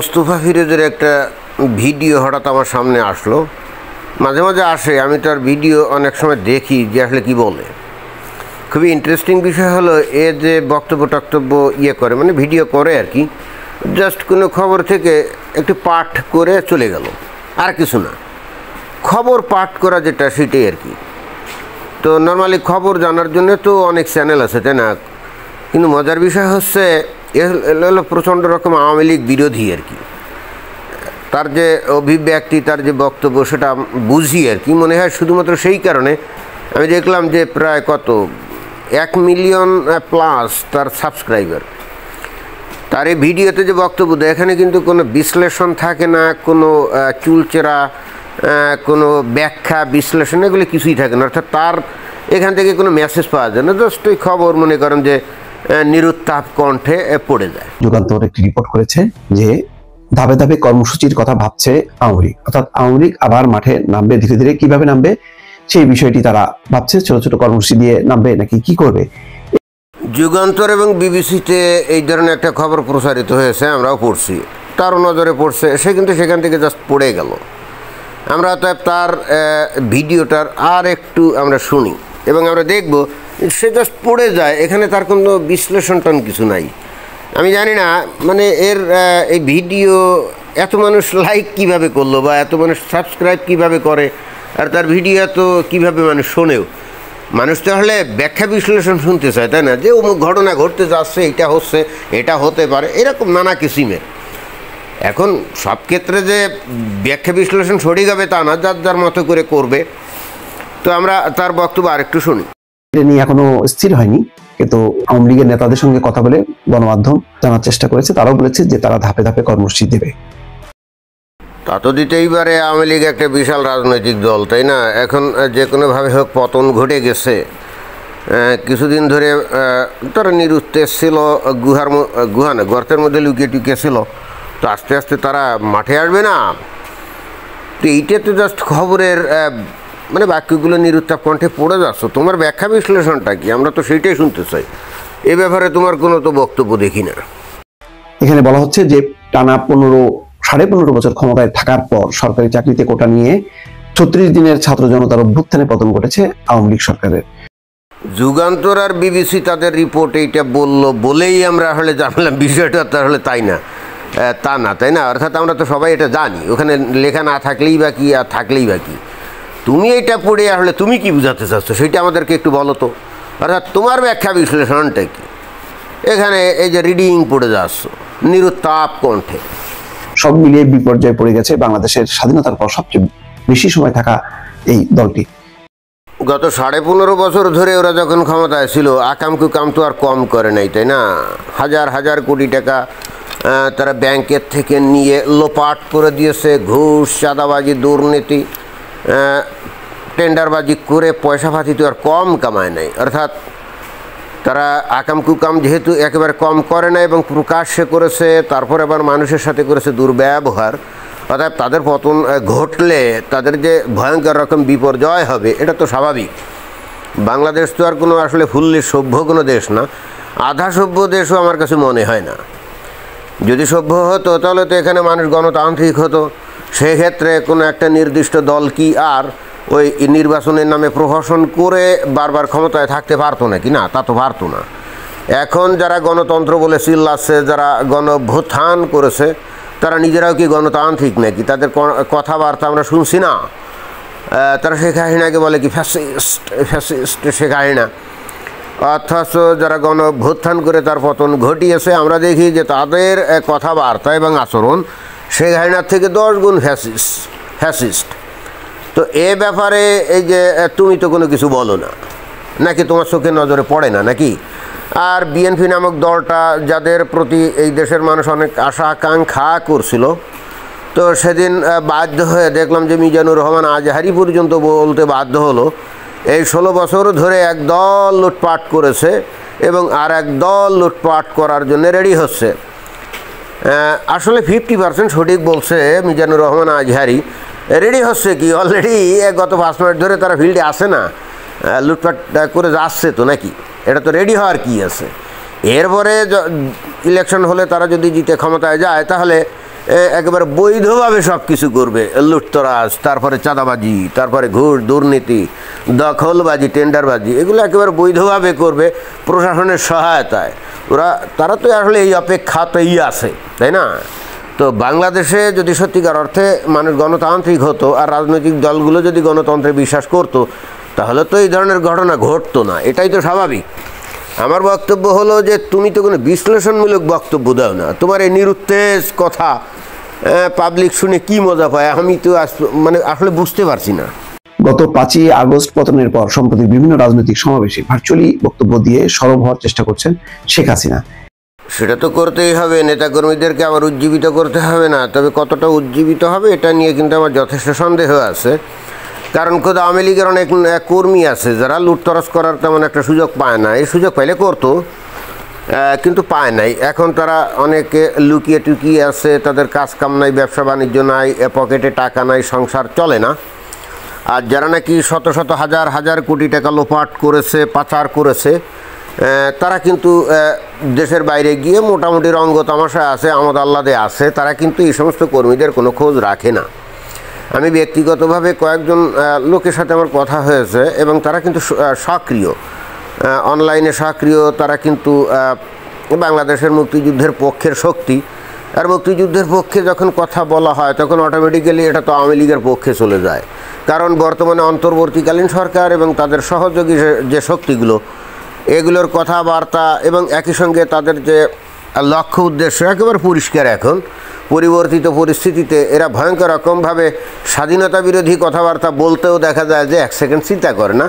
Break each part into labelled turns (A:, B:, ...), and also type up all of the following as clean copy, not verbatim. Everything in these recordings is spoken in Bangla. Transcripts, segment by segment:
A: মোস্তফা ফিরোজের একটা ভিডিও হঠাৎ আমার সামনে আসলো। মাঝে মাঝে আসে, আমি তার ভিডিও অনেক সময় দেখি যে আসলে কী বলে। খুবই ইন্টারেস্টিং বিষয় হলো এ যে বক্তব্য করে, মানে ভিডিও করে আর কি, জাস্ট কোনো খবর থেকে একটু পাঠ করে চলে গেল, আর কিছু না। খবর পাঠ করা যেটা সেটাই আর কি। তো নর্মালি খবর জানার জন্য তো অনেক চ্যানেল আছে, তাই না? কিন্তু মজার বিষয় হচ্ছে হলো প্রচণ্ড রকম আওয়ামী লীগ বিরোধী আর কি। তার যে অভিব্যক্তি, তার যে বক্তব্য, সেটা বুঝি আর কি। মনে হয় শুধুমাত্র সেই কারণে আমি দেখলাম যে প্রায় 1 মিলিয়ন প্লাস তার সাবস্ক্রাইবার। তার এই ভিডিওতে যে বক্তব্য দেয়, এখানে কিন্তু কোনো বিশ্লেষণ থাকে না, কোনো চুলচেরা কোনো ব্যাখ্যা বিশ্লেষণ এগুলো কিছুই থাকে না। অর্থাৎ তার এখান থেকে কোনো মেসেজ পাওয়া যায় না, জাস্ট ওই খবর মনে করেন যে নিরুত্তাপ কণ্ঠে পড়ে যায়।
B: যুগান্তর একটি রিপোর্ট করেছে যে ধাপে ধাপে কর্মসূচির কথা ভাবছে আওয়ামী লীগ, অর্থাৎ আওয়ামী লীগ আবার মাঠে নামবে, ধীরে ধীরে কিভাবে নামবে সেই বিষয়টি তারা ভাবছে। ছোট ছোট কর্মসূচি দিয়ে নামবে নাকি কি করবে।
A: যুগান্তর এবং বিবিসিতে এই ধরনের একটা খবর প্রচারিত হয়েছে, আমরাও পড়ছি, তারও নজরে পড়ছে। সে কিন্তু সেখান থেকে জাস্ট পড়ে গেল। আমরা অতএব তার ভিডিওটার আর একটু আমরা শুনি এবং আমরা দেখব সে জাস্ট পড়ে যায়, এখানে তার কোনো বিশ্লেষণ টন কিছু নাই। আমি জানি না মানে এর এই ভিডিও এত মানুষ লাইক কিভাবে করলো বা এত মানুষ সাবস্ক্রাইব কিভাবে করে, আর তার ভিডিও এত কীভাবে মানুষ শোনেও। মানুষ তাহলে ব্যাখ্যা বিশ্লেষণ শুনতে চায়, তাই না? যে অমুক ঘটনা ঘটতে যাচ্ছে, এটা হচ্ছে, এটা হতে পারে, এরকম নানা কিসিমের। এখন সব ক্ষেত্রে যে ব্যাখ্যা বিশ্লেষণ সঠিক হবে তা না, যার যার মতো করে করবে। তো আমরা তার বক্তব্য আরেকটু শুনি।
B: এটা নিয়ে এখনো স্থির হয়নি, কিন্তু আওয়ামী লীগের নেতাদের সঙ্গে কথা বলে গণমাধ্যম জানার চেষ্টা করেছে, তারাও বলেছে যে তারা ধাপে ধাপে কর্মসূচি দেবে।
A: তা তো দিতেই পারে, আওয়ামী লীগ একটা বিশাল রাজনৈতিক দল, তাই না? এখন যে কোনোভাবে হোক পতন ঘটে গেছে। কিছুদিন ধরে তারা নিরুত্তেজ ছিল, গর্তের মধ্যে লুকিয়ে টুকিয়ে ছিল। তো আস্তে আস্তে তারা মাঠে আসবে না। তো এইটা তো জাস্ট খবরের মানে বাক্যগুলো নিরুত্তাপ কণ্ঠে পড়ে যাচ্ছ। তোমার ব্যাখ্যা বিশ্লেষণটা কি? আমরা তো সেইটাই শুনতে চাই। এ ব্যাপারে তোমার কোনো তো বক্তব্য দেখি না।
B: এখানে বলা হচ্ছে যে টানা 15.5 বছর ক্ষমতায় থাকার পর সরকারি চাকরিতে কোটা নিয়ে 36 দিনের ছাত্র জনতার অভ্যুত্থানে পতন ঘটেছে আওয়ামী লীগ সরকারের।
A: যুগান্তর আর বিবিসি তাদের রিপোর্ট এইটা বললো বলেই আমরা হলে জানলাম বিষয়টা, তাহলে তাই না? তা না, তাই না? অর্থাৎ আমরা তো সবাই এটা জানি, ওখানে লেখা না থাকলেই বা কি আর থাকলেই বা কি। তুমি এটা পড়ে আসলে তুমি কি বুঝাতে চাচ্ছ সেটা আমাদেরকে একটু বলো তো। অর্থাৎ তোমার ব্যাখ্যা বিশ্লেষণটা কি? এখানে এই যে রিডিং পড়ে যাচ্ছ নিরুত্তাপ কণ্ঠে।
B: সব মিলিয়ে বিপর্যয়ে পড়ে গেছে বাংলাদেশের স্বাধীনতার পর সবচেয়ে বেশি সময় থাকা এই দলটি।
A: গত 15.5 বছর ধরে ওরা যখন ক্ষমতায় ছিল, আকাম কুকাম তো আর কম করে নাই, তাই না? হাজার হাজার কোটি টাকা তারা ব্যাংকের থেকে নিয়ে লোপাট করে দিয়েছে। ঘুষ, চাঁদাবাজি, দুর্নীতি, টেন্ডারবাজি করে পয়সা পাতি তো আর কম কামায় নাই। অর্থাৎ তারা আকাম কুকাম যেহেতু একেবারে কম করে না এবং প্রকাশ্যে করেছে, তারপর আবার মানুষের সাথে করেছে দুর্ব্যবহার। অর্থাৎ তাদের পতন ঘটলে তাদের যে ভয়ঙ্কর রকম বিপর্যয় হবে, এটা তো স্বাভাবিক। বাংলাদেশ তো আর কোনো আসলে ফুললি সভ্য কোনো দেশ না, আধা সভ্য দেশও আমার কাছে মনে হয় না। যদি সভ্য হতো তাহলে তো এখানে মানুষ গণতান্ত্রিক হতো। সেক্ষেত্রে কোনো একটা নির্দিষ্ট দল কি আর ওই নির্বাচনের নামে প্রহসন করে বারবার ক্ষমতায় থাকতে পারতো নাকি? না, তা তো পারতো না। এখন যারা গণতন্ত্র বলে চিল্লাচ্ছে, যারা গণভ্যুত্থান করেছে, তারা নিজেরাও কি গণতান্ত্রিক নাকি? তাদের কথাবার্তা আমরা শুনছি না। তারা শেখ হাসিনাকে বলে কি ফ্যাসিস্ট শেখ হাসিনা। অথচ যারা গণভ্যুত্থান করে তার পতন ঘটিয়েছে, আমরা দেখি যে তাদের কথাবার্তা এবং আচরণ শেখ হাসিনার থেকে 10 গুণ ফ্যাসিস্ট। তো এ ব্যাপারে এই যে তুমি তো কোনো কিছু বলো না নাকি? তোমার চোখে নজরে পড়ে না নাকি? আর বিএনপি নামক দলটা যাদের প্রতি এই দেশের মানুষ অনেক আশা আকাঙ্ক্ষা করছিল, তো সেদিন বাধ্য হয়ে দেখলাম যে মিজানুর রহমান আজহারি পর্যন্ত বলতে বাধ্য হলো এই 16 বছর ধরে এক দল লুটপাট করেছে এবং আর এক দল লুটপাট করার জন্য রেডি হচ্ছে। আসলে 50% সঠিক বলছে মিজানুর রহমান আজহারি। রেডি হচ্ছে কি? অলরেডি গত 5 মিনিট ধরে তারা ফিল্ডে আসে না, লুটপাট করে যাচ্ছে তো নাকি? এটা তো রেডি হওয়ার কি আছে? এরপরে ইলেকশন হলে তারা যদি জিতে ক্ষমতায় যায়, তাহলে একেবারে বৈধভাবে সব কিছু করবে, লুটতরাজ, তারপরে চাঁদাবাজি, তারপরে ঘুষ, দুর্নীতি, দখলবাজি, টেন্ডারবাজি, এগুলো একেবারে বৈধভাবে করবে প্রশাসনের সহায়তায়। তারা তো আসলে এই অপেক্ষাতেই আছে, তাই না? তো বাংলাদেশে যদি সত্যিকার অর্থে মানুষ গণতান্ত্রিক হতো আর রাজনৈতিক দলগুলো যদি গণতন্ত্রে বিশ্বাস করতো, তাহলে তো এই ধরনের ঘটনা ঘটতো না। এটাই তো স্বাভাবিক। আমার বক্তব্য হলো যে তুমি তো কোনো বিশ্লেষণমূলক বক্তব্য দাও না, তোমার এই নিরুত্তেজ কথা পাবলিক শুনে কি মজা পায় আমি তো মানে আসলে বুঝতে পারছি না।
B: গত 5ই আগস্ট পতনের পর সম্প্রতি বিভিন্ন রাজনৈতিক সমাবেশে ভার্চুয়ালি বক্তব্য দিয়ে সরব হওয়ার চেষ্টা করছেন শেখ হাসিনা।
A: সেটা তো করতেই হবে, নেতাকর্মীদেরকে আবার উজ্জীবিত করতে হবে না? তবে কতটা উজ্জীবিত হবে এটা নিয়ে কিন্তু আমার যথেষ্ট সন্দেহ আছে। কারণ খোদ আওয়ামী লীগের অনেক কর্মী আছে যারা লুটতরাজ করার তেমন একটা সুযোগ পায় না। এই সুযোগ পাইলে করতো, কিন্তু পায় নাই। এখন তারা অনেকে লুকিয়ে টুকিয়ে আছে, তাদের কাজ কাম নাই, ব্যবসা বাণিজ্য নাই, পকেটে টাকা নাই, সংসার চলে না। আর যারা নাকি শত শত হাজার হাজার কোটি টাকা লোপাট করেছে, পাচার করেছে, তারা কিন্তু দেশের বাইরে গিয়ে মোটামুটি রঙ্গ তামাশায় আছে, আমোদ আহ্লাদে আছে। তারা কিন্তু এই সমস্ত কর্মীদের কোনো খোঁজ রাখে না। আমি ব্যক্তিগতভাবে কয়েকজন লোকের সাথে আমার কথা হয়েছে এবং তারা কিন্তু সক্রিয়, অনলাইনে সক্রিয়। তারা কিন্তু বাংলাদেশের মুক্তিযুদ্ধের পক্ষের শক্তি। আর মুক্তিযুদ্ধের পক্ষে যখন কথা বলা হয় তখন অটোমেটিক্যালি এটা তো আওয়ামী লীগের পক্ষে চলে যায়। কারণ বর্তমানে অন্তর্বর্তীকালীন সরকার এবং তাদের সহযোগী যে শক্তিগুলো, এগুলোর কথাবার্তা এবং একই সঙ্গে তাদের যে লক্ষ্য উদ্দেশ্য একেবারে পরিষ্কার। এখন পরিবর্তিত পরিস্থিতিতে এরা ভয়ঙ্কর রকমভাবে স্বাধীনতা বিরোধী কথাবার্তা বলতেও দেখা যায় যে এক সেকেন্ড চিন্তা করে না।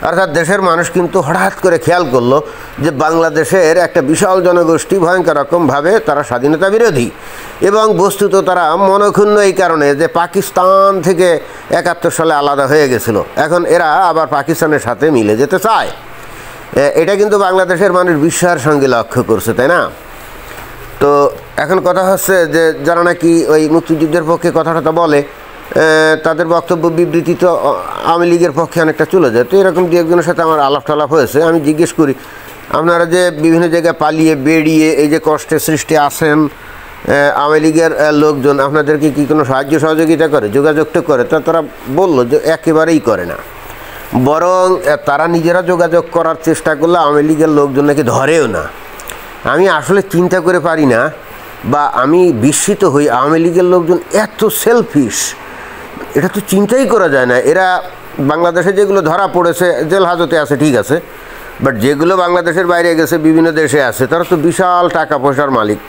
A: অর্থাৎ দেশের মানুষ কিন্তু হঠাৎ করে খেয়াল করলো যে বাংলাদেশের একটা বিশাল জনগোষ্ঠী ভয়ঙ্কর রকমভাবে তারা স্বাধীনতা বিরোধী। এবং বস্তুত তারা মনক্ষুণ্ণ এই কারণে যে পাকিস্তান থেকে 71 সালে আলাদা হয়ে গেছিল, এখন এরা আবার পাকিস্তানের সাথে মিলে যেতে চায়। এটা কিন্তু বাংলাদেশের মানুষ বিস্ময়ের সঙ্গে লক্ষ্য করছে, তাই না? তো এখন কথা হচ্ছে যে যারা নাকি ওই মুক্তিযুদ্ধের পক্ষে কথাটা বলে, তাদের বক্তব্য বিবৃতি তো আওয়ামী লীগের পক্ষে অনেকটা চলে যায়। তো এরকম দু একজনের সাথে আমার আলাপ টালাপ হয়েছে। আমি জিজ্ঞেস করি, আপনারা যে বিভিন্ন জায়গায় পালিয়ে বেরিয়ে এই যে কষ্টের সৃষ্টি আছেন, আওয়ামী লীগের লোকজন আপনাদেরকে কি কোনো সাহায্য সহযোগিতা করে, যোগাযোগটা করে? তো তারা বললো যে একেবারেই করে না, বরং তারা নিজেরা যোগাযোগ করার চেষ্টা করলে আওয়ামী লীগের লোকজন নাকি ধরেও না। আমি আসলে চিন্তা করে পারি না, বা আমি বিস্মিত হই আওয়ামী লীগের লোকজন এত সেলফিশ, এটা তো চিন্তাই করা যায় না। এরা বাংলাদেশে যেগুলো ধরা পড়েছে জেল হাজতে আছে ঠিক আছে, বাট যেগুলো বাংলাদেশের বাইরে গেছে, বিভিন্ন দেশে আছে, তারা তো বিশাল টাকা পয়সার মালিক,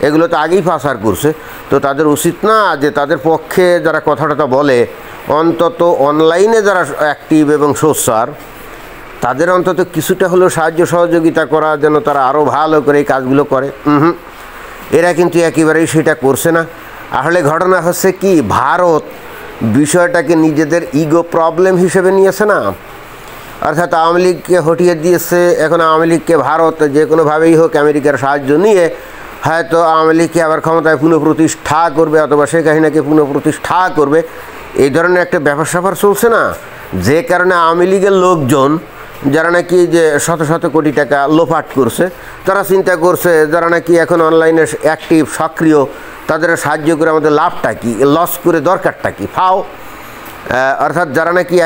A: এগুলো তো আগেই পাচার করছে। তো তাদের উচিত না যে তাদের পক্ষে যারা কথাটা বলে, অন্তত অনলাইনে যারা অ্যাক্টিভ এবং সোচ্চার, তাদের অন্তত কিছুটা হলেও সাহায্য সহযোগিতা করা, যেন তারা আরও ভালো করে এই কাজগুলো করে। এরা কিন্তু একেবারেই সেটা করছে না। আসলে ঘটনা হচ্ছে কি, ভারত বিষয়টাকে নিজেদের ইগো প্রবলেম হিসেবে নিয়েছে না, অর্থাৎ আওয়ামী লীগকে হটিয়ে দিয়েছে। এখন আওয়ামী লীগকে ভারত যে কোনোভাবেই হোক আমেরিকার সাহায্য নিয়ে হয়তো আওয়ামী লীগকে আবার ক্ষমতায় পুনঃপ্রতিষ্ঠা করবে, অথবা শেখ হাসিনাকে পুনঃপ্রতিষ্ঠা করবে, এই ধরনের একটা ব্যাপার স্যাপার চলছে না। যে কারণে আওয়ামী লীগের লোকজন যারা নাকি যে শত শত কোটি টাকা লোপাট করছে, তারা চিন্তা করছে যারা নাকি এখন অনলাইনে অ্যাক্টিভ সক্রিয়, তাদের সাহায্য করে আমাদের লাভটা কী, লস করে দরকারটা কী, ফাও। অর্থাৎ যারা নাকি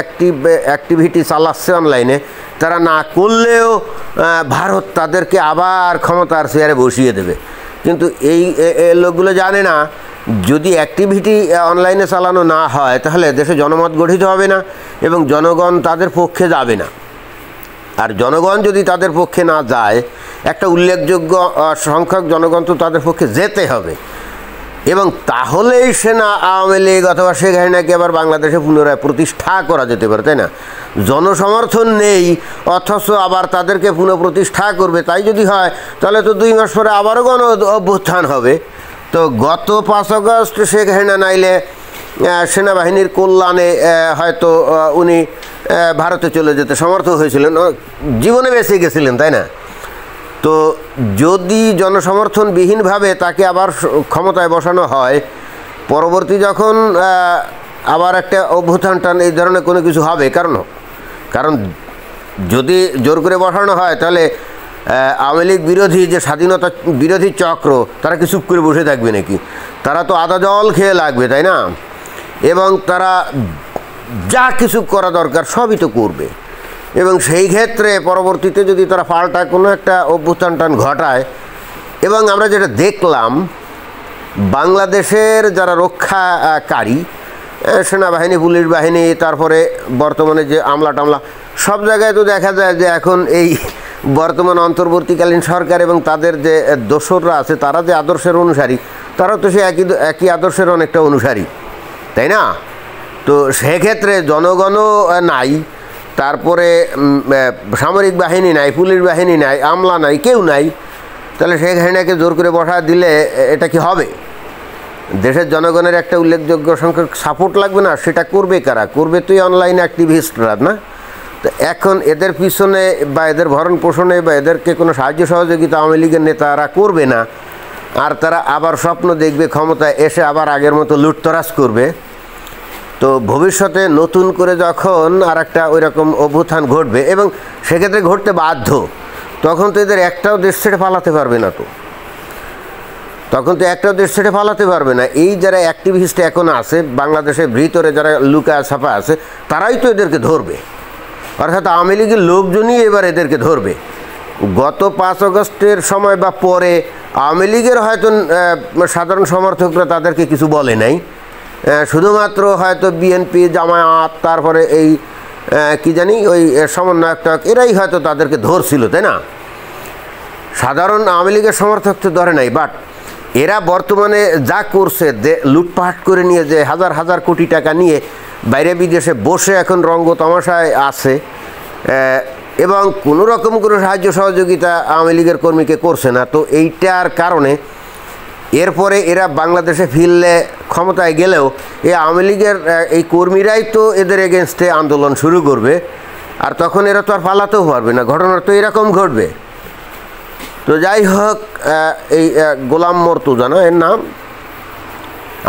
A: অ্যাক্টিভিটি চালাচ্ছে অনলাইনে, তারা না করলেও ভারত তাদেরকে আবার ক্ষমতার চেয়ারে বসিয়ে দেবে। কিন্তু এই লোকগুলো জানে না, যদি অ্যাক্টিভিটি অনলাইনে চালানো না হয় তাহলে দেশে জনমত গঠিত হবে না এবং জনগণ তাদের পক্ষে যাবে না। আর জনগণ যদি তাদের পক্ষে না যায়, একটা উল্লেখযোগ্য সংখ্যক জনগণ তো তাদের পক্ষে যেতে হবে, এবং তাহলেই সেনা আওয়ামী লীগ অথবা শেখ হাসিনাকে আবার বাংলাদেশে পুনরায় প্রতিষ্ঠা করা যেতে পারে, তাই না? জনসমর্থন নেই অথচ আবার তাদেরকে পুনঃপ্রতিষ্ঠা করবে, তাই যদি হয় তাহলে তো 2 মাস পরে আবারও গণ অভ্যুত্থান হবে। তো গত 5 আগস্ট শেখ হাসিনা নাইলে সেনাবাহিনীর কল্যাণে হয়তো উনি ভারতে চলে যেতে সমর্থ হয়েছিলেন, জীবনে বেঁচে গেছিলেন, তাই না? তো যদি জনসমর্থনবিহীনভাবে তাকে আবার ক্ষমতায় বসানো হয়, পরবর্তী যখন আবার একটা অভ্যুত্থান এই ধরনের কোনো কিছু হবে, কারণ যদি জোর করে বসানো হয় তাহলে আওয়ামী লীগ বিরোধী যে স্বাধীনতা বিরোধী চক্র তারা কি চুপ করে বসে থাকবে নাকি? তারা তো আদা জল খেয়ে লাগবে, তাই না? এবং তারা যা কিছু করা দরকার সবই তো করবে। এবং সেই ক্ষেত্রে পরবর্তীতে যদি তারা পাল্টা কোনো একটা অভ্যুত্থান ঘটায়, এবং আমরা যেটা দেখলাম বাংলাদেশের যারা রক্ষাকারী সেনাবাহিনী, পুলিশ বাহিনী, তারপরে বর্তমানে যে আমলা টামলা, সব জায়গায় তো দেখা যায় যে এখন এই বর্তমান অন্তর্বর্তীকালীন সরকার এবং তাদের যে দোসররা আছে তারা যে আদর্শের অনুসারী, তারা তো সে একই আদর্শের অনেকটা অনুসারী, তাই না? তো সেক্ষেত্রে জনগণও নাই, তারপরে সামরিক বাহিনী নাই, পুলিশ বাহিনী নাই, আমলা নাই, কেউ নাই। তাহলে শেখ হাসিনাকে জোর করে বসা দিলে এটা কি হবে? দেশের জনগণের একটা উল্লেখযোগ্য সংখ্যক সাপোর্ট লাগবে না? সেটা করবে কারা? করবে তুই অনলাইন অ্যাক্টিভিস্টরা, না? তো এখন এদের পিছনে বা এদের ভরণ পোষণে বা এদেরকে কোনো সাহায্য সহযোগিতা আওয়ামী লীগের নেতারা করবে না। আর তারা আবার স্বপ্ন দেখবে ক্ষমতায় এসে আবার আগের মতো লুটতরাজ করবে। তো ভবিষ্যতে নতুন করে যখন আর একটা ওই রকম অভ্যুত্থান ঘটবে, এবং সেক্ষেত্রে ঘটতে বাধ্য, তখন তো এদের একটাও দেশ ছেড়ে পালাতে পারবে না। তখন তো একটাও দেশ ছেড়ে পালাতে পারবে না। এই যারা অ্যাক্টিভিস্ট এখন আছে বাংলাদেশের ভিতরে, যারা লুকা ছাপা আছে, তারাই তো এদেরকে ধরবে। অর্থাৎ আওয়ামী লীগের লোকজনই এবার এদেরকে ধরবে। গত 5 আগস্টের সময় বা পরে আওয়ামী লীগের হয়তো সাধারণ সমর্থকরা তাদেরকে কিছু বলে নাই, শুধুমাত্র হয়তো বিএনপি, জামায়াত, তারপরে এই কি জানি ওই সমন্বয়ক, এরাই হয়তো তাদেরকে ধরছিল, তাই না? সাধারণ আওয়ামী লীগের সমর্থক তো ধরে নাই। বাট এরা বর্তমানে যা করছে, লুটপাট করে নিয়ে, যে হাজার হাজার কোটি টাকা নিয়ে বাইরে বিদেশে বসে এখন রঙ্গ তামাশায় আছে, এবং কোনো রকম কোনো সাহায্য সহযোগিতা আওয়ামী লীগের কর্মীকে করছে না। তো এইটার কারণে এরপরে এরা বাংলাদেশে ফিরলে, ক্ষমতায় গেলেও এই আওয়ামী লীগের এই কর্মীরাই তো এদের এগেনস্টে আন্দোলন শুরু করবে, আর তখন এরা তো আর পালাতেও পারবে না। ঘটনা তো এরকম ঘটবে। তো যাই হোক, এই গোলাম মর্তুজা না এর নাম,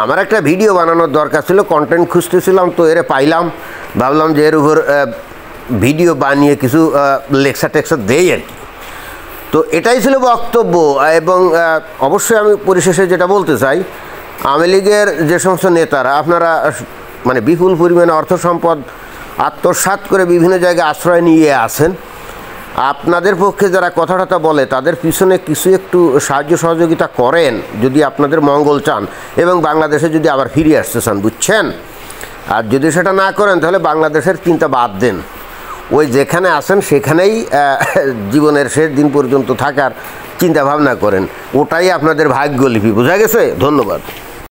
A: আমার একটা ভিডিও বানানোর দরকার ছিল, কন্টেন্ট খুঁজতেছিলাম, তো এর পাইলাম, ভাবলাম যে এর উপর ভিডিও বানিয়ে কিছু লেকচার টেকচার দেই আর কি। তো এটাই ছিল বক্তব্য। এবং অবশ্যই আমি পরিশেষে যেটা বলতে চাই, আওয়ামী লীগের যে সমস্ত নেতারা আপনারা মানে বিপুল পরিমাণে অর্থ সম্পদ আত্মসাৎ করে বিভিন্ন জায়গায় আশ্রয় নিয়ে আছেন, আপনাদের পক্ষে যারা কথাটা বলে তাদের পিছনে কিছু একটু সাহায্য সহযোগিতা করেন যদি আপনাদের মঙ্গল চান এবং বাংলাদেশে যদি আবার ফিরে আসতে চান, বুঝছেন? আর যদি সেটা না করেন তাহলে বাংলাদেশের চিন্তা বাদ দেন, ওই যেখানে আছেন সেখানেই জীবনের শেষ দিন পর্যন্ত থাকার চিন্তা ভাবনা করেন, ওটাই আপনাদের ভাগ্যলিপি। বোঝা গেছে? ধন্যবাদ।